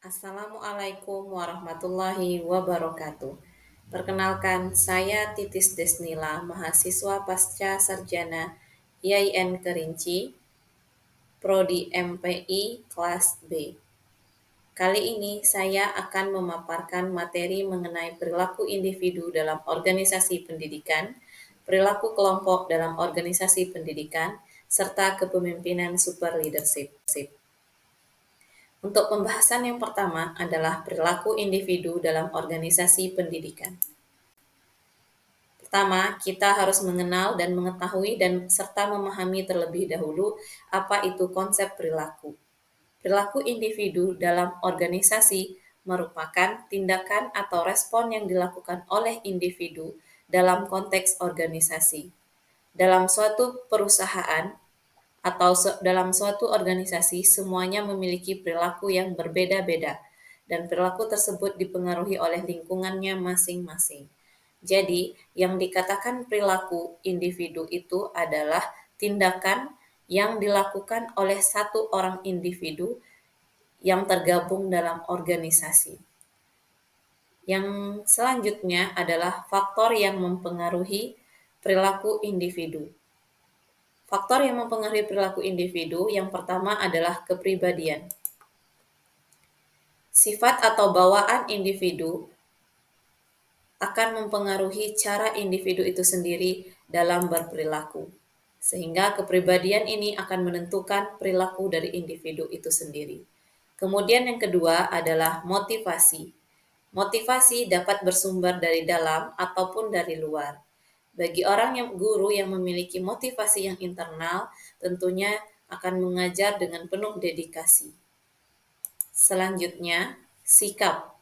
Assalamualaikum warahmatullahi wabarakatuh. Perkenalkan, saya Titis Desnila, mahasiswa pasca sarjana IAIN Kerinci, Prodi MPI kelas B. Kali ini saya akan memaparkan materi mengenai perilaku individu dalam organisasi pendidikan, perilaku kelompok dalam organisasi pendidikan, serta kepemimpinan super leadership. Untuk pembahasan yang pertama adalah perilaku individu dalam organisasi pendidikan. Pertama, kita harus mengenal dan mengetahui dan serta memahami terlebih dahulu apa itu konsep perilaku. Perilaku individu dalam organisasi merupakan tindakan atau respon yang dilakukan oleh individu dalam konteks organisasi. Dalam suatu perusahaan atau dalam suatu organisasi, semuanya memiliki perilaku yang berbeda-beda, dan perilaku tersebut dipengaruhi oleh lingkungannya masing-masing. Jadi, yang dikatakan perilaku individu itu adalah tindakan yang dilakukan oleh satu orang individu yang tergabung dalam organisasi. Yang selanjutnya adalah faktor yang mempengaruhi perilaku individu. Faktor yang mempengaruhi perilaku individu yang pertama adalah kepribadian. Sifat atau bawaan individu akan mempengaruhi cara individu itu sendiri dalam berperilaku. Sehingga kepribadian ini akan menentukan perilaku dari individu itu sendiri. Kemudian yang kedua adalah motivasi. Motivasi dapat bersumber dari dalam ataupun dari luar. Bagi orang yang guru yang memiliki motivasi yang internal, tentunya akan mengajar dengan penuh dedikasi. Selanjutnya, sikap.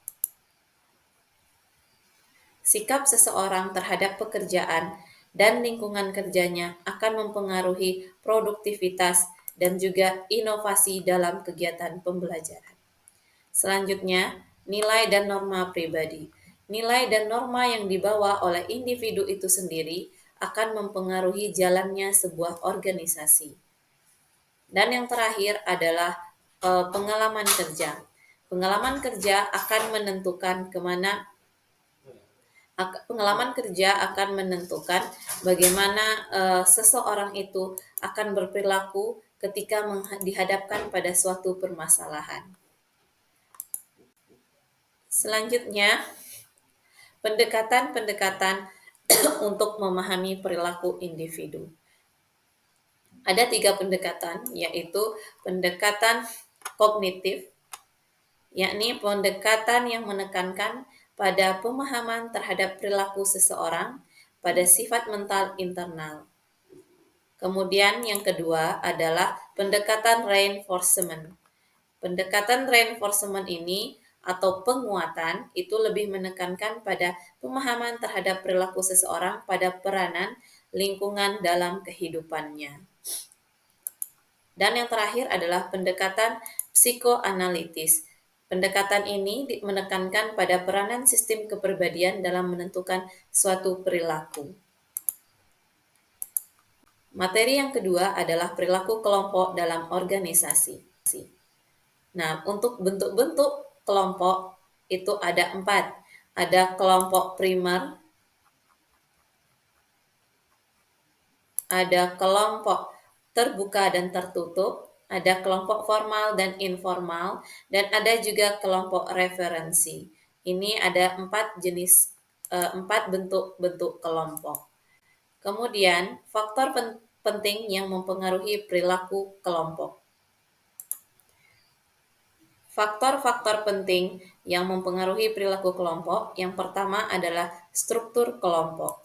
Sikap seseorang terhadap pekerjaan dan lingkungan kerjanya akan mempengaruhi produktivitas dan juga inovasi dalam kegiatan pembelajaran. Selanjutnya, nilai dan norma pribadi. Nilai dan norma yang dibawa oleh individu itu sendiri akan mempengaruhi jalannya sebuah organisasi. Dan yang terakhir adalah pengalaman kerja. Pengalaman kerja akan menentukan bagaimana seseorang itu akan berperilaku ketika dihadapkan pada suatu permasalahan. Selanjutnya, pendekatan-pendekatan untuk memahami perilaku individu. Ada 3 pendekatan, yaitu pendekatan kognitif, yakni pendekatan yang menekankan pada pemahaman terhadap perilaku seseorang pada sifat mental internal. Kemudian yang kedua adalah pendekatan reinforcement. Pendekatan reinforcement ini atau penguatan itu lebih menekankan pada pemahaman terhadap perilaku seseorang pada peranan lingkungan dalam kehidupannya. Dan yang terakhir adalah pendekatan psikoanalitis. Pendekatan ini menekankan pada peranan sistem kepribadian dalam menentukan suatu perilaku. Materi yang kedua adalah perilaku kelompok dalam organisasi. Nah, untuk bentuk-bentuk kelompok itu ada 4. Ada kelompok primer, ada kelompok terbuka dan tertutup, ada kelompok formal dan informal, dan ada juga kelompok referensi. Ini ada 4 bentuk-bentuk kelompok. Kemudian, faktor penting yang mempengaruhi perilaku kelompok. Faktor-faktor penting yang mempengaruhi perilaku kelompok, yang pertama adalah struktur kelompok.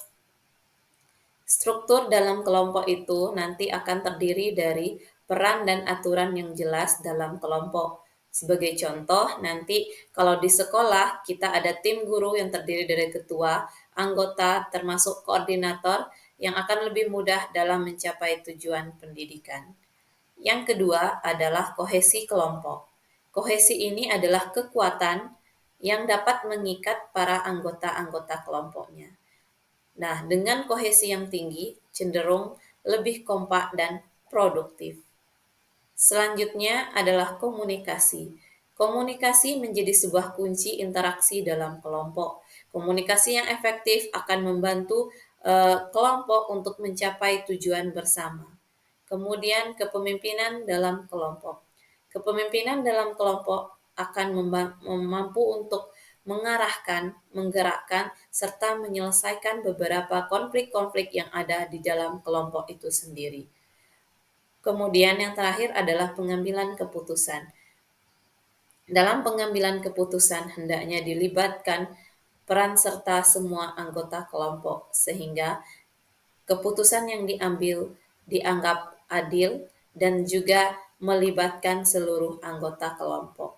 Struktur dalam kelompok itu nanti akan terdiri dari peran dan aturan yang jelas dalam kelompok. Sebagai contoh, nanti kalau di sekolah kita ada tim guru yang terdiri dari ketua, anggota, termasuk koordinator yang akan lebih mudah dalam mencapai tujuan pendidikan. Yang kedua adalah kohesi kelompok. Kohesi ini adalah kekuatan yang dapat mengikat para anggota-anggota kelompoknya. Nah, dengan kohesi yang tinggi, cenderung lebih kompak dan produktif. Selanjutnya adalah komunikasi. Komunikasi menjadi sebuah kunci interaksi dalam kelompok. Komunikasi yang efektif akan membantu kelompok untuk mencapai tujuan bersama. Kemudian kepemimpinan dalam kelompok. Kepemimpinan dalam kelompok akan mampu untuk mengarahkan, menggerakkan, serta menyelesaikan beberapa konflik-konflik yang ada di dalam kelompok itu sendiri. Kemudian yang terakhir adalah pengambilan keputusan. Dalam pengambilan keputusan hendaknya dilibatkan peran serta semua anggota kelompok sehingga keputusan yang diambil dianggap adil dan juga melibatkan seluruh anggota kelompok.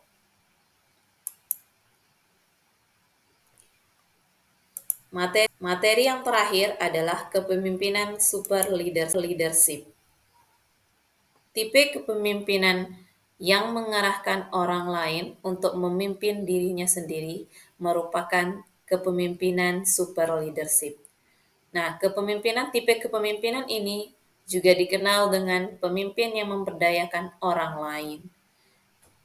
Materi yang terakhir adalah kepemimpinan super leadership. Tipe kepemimpinan yang mengarahkan orang lain untuk memimpin dirinya sendiri merupakan kepemimpinan super leadership. Nah, tipe kepemimpinan ini juga dikenal dengan pemimpin yang memberdayakan orang lain.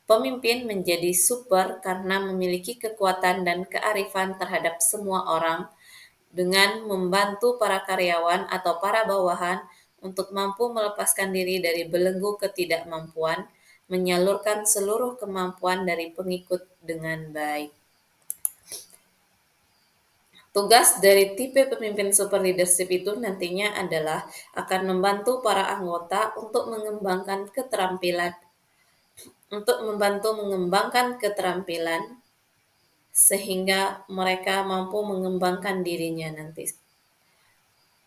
Pemimpin menjadi super karena memiliki kekuatan dan kearifan terhadap semua orang dengan membantu para karyawan atau para bawahan untuk mampu melepaskan diri dari belenggu ketidakmampuan, menyalurkan seluruh kemampuan dari pengikut dengan baik. Tugas dari tipe pemimpin super leadership itu nantinya adalah akan membantu para anggota untuk membantu mengembangkan keterampilan sehingga mereka mampu mengembangkan dirinya nanti.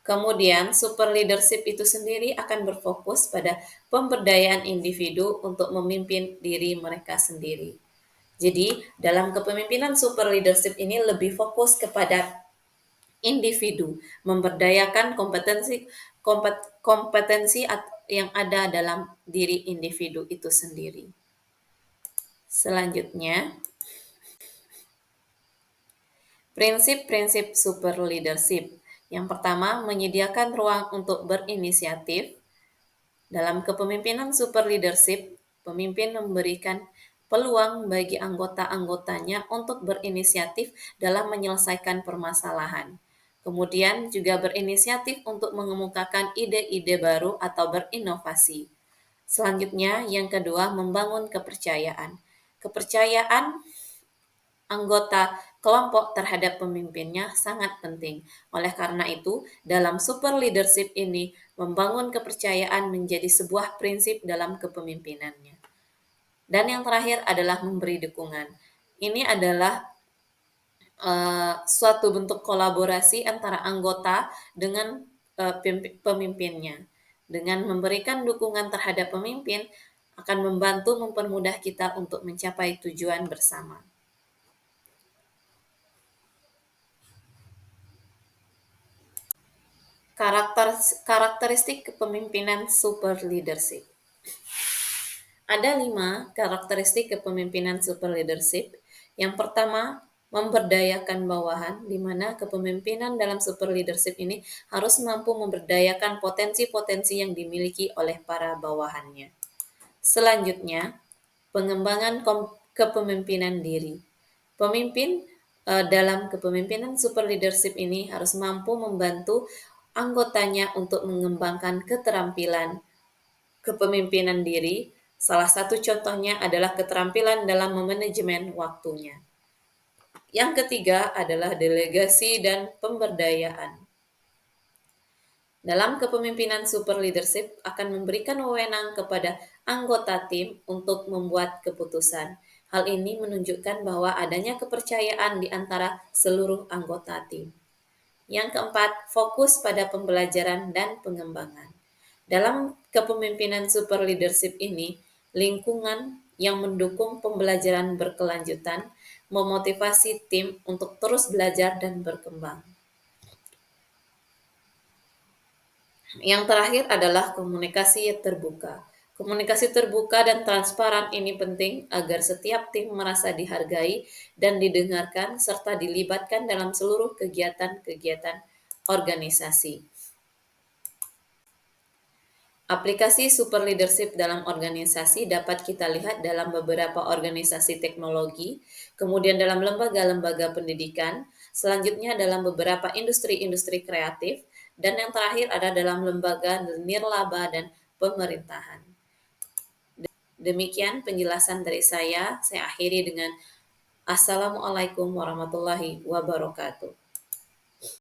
Kemudian, super leadership itu sendiri akan berfokus pada pemberdayaan individu untuk memimpin diri mereka sendiri. Jadi, dalam kepemimpinan super leadership ini lebih fokus kepada individu, memberdayakan kompetensi yang ada dalam diri individu itu sendiri. Selanjutnya, prinsip-prinsip super leadership. Yang pertama, menyediakan ruang untuk berinisiatif. Dalam kepemimpinan super leadership, pemimpin memberikan peluang bagi anggota-anggotanya untuk berinisiatif dalam menyelesaikan permasalahan. Kemudian juga berinisiatif untuk mengemukakan ide-ide baru atau berinovasi. Selanjutnya, yang kedua, membangun kepercayaan. Kepercayaan anggota kelompok terhadap pemimpinnya sangat penting. Oleh karena itu, dalam super leadership ini, membangun kepercayaan menjadi sebuah prinsip dalam kepemimpinannya. Dan yang terakhir adalah memberi dukungan. Ini adalah suatu bentuk kolaborasi antara anggota dengan pemimpinnya. Dengan memberikan dukungan terhadap pemimpin, akan membantu mempermudah kita untuk mencapai tujuan bersama. Karakteristik kepemimpinan super leadership. Ada 5 karakteristik kepemimpinan super leadership. Yang pertama, memberdayakan bawahan, di mana kepemimpinan dalam super leadership ini harus mampu memberdayakan potensi-potensi yang dimiliki oleh para bawahannya. Selanjutnya, pengembangan kepemimpinan diri. Pemimpin dalam kepemimpinan super leadership ini harus mampu membantu anggotanya untuk mengembangkan keterampilan kepemimpinan diri. Salah satu contohnya adalah keterampilan dalam memanajemen waktunya. Yang ketiga adalah delegasi dan pemberdayaan. Dalam kepemimpinan super leadership akan memberikan wewenang kepada anggota tim untuk membuat keputusan. Hal ini menunjukkan bahwa adanya kepercayaan di antara seluruh anggota tim. Yang keempat, fokus pada pembelajaran dan pengembangan. Dalam kepemimpinan super leadership ini, lingkungan yang mendukung pembelajaran berkelanjutan memotivasi tim untuk terus belajar dan berkembang. Yang terakhir adalah komunikasi terbuka. Komunikasi terbuka dan transparan ini penting agar setiap tim merasa dihargai dan didengarkan serta dilibatkan dalam seluruh kegiatan-kegiatan organisasi. Aplikasi super leadership dalam organisasi dapat kita lihat dalam beberapa organisasi teknologi, kemudian dalam lembaga-lembaga pendidikan, selanjutnya dalam beberapa industri-industri kreatif, dan yang terakhir ada dalam lembaga nirlaba dan pemerintahan. Demikian penjelasan dari saya akhiri dengan Assalamualaikum warahmatullahi wabarakatuh.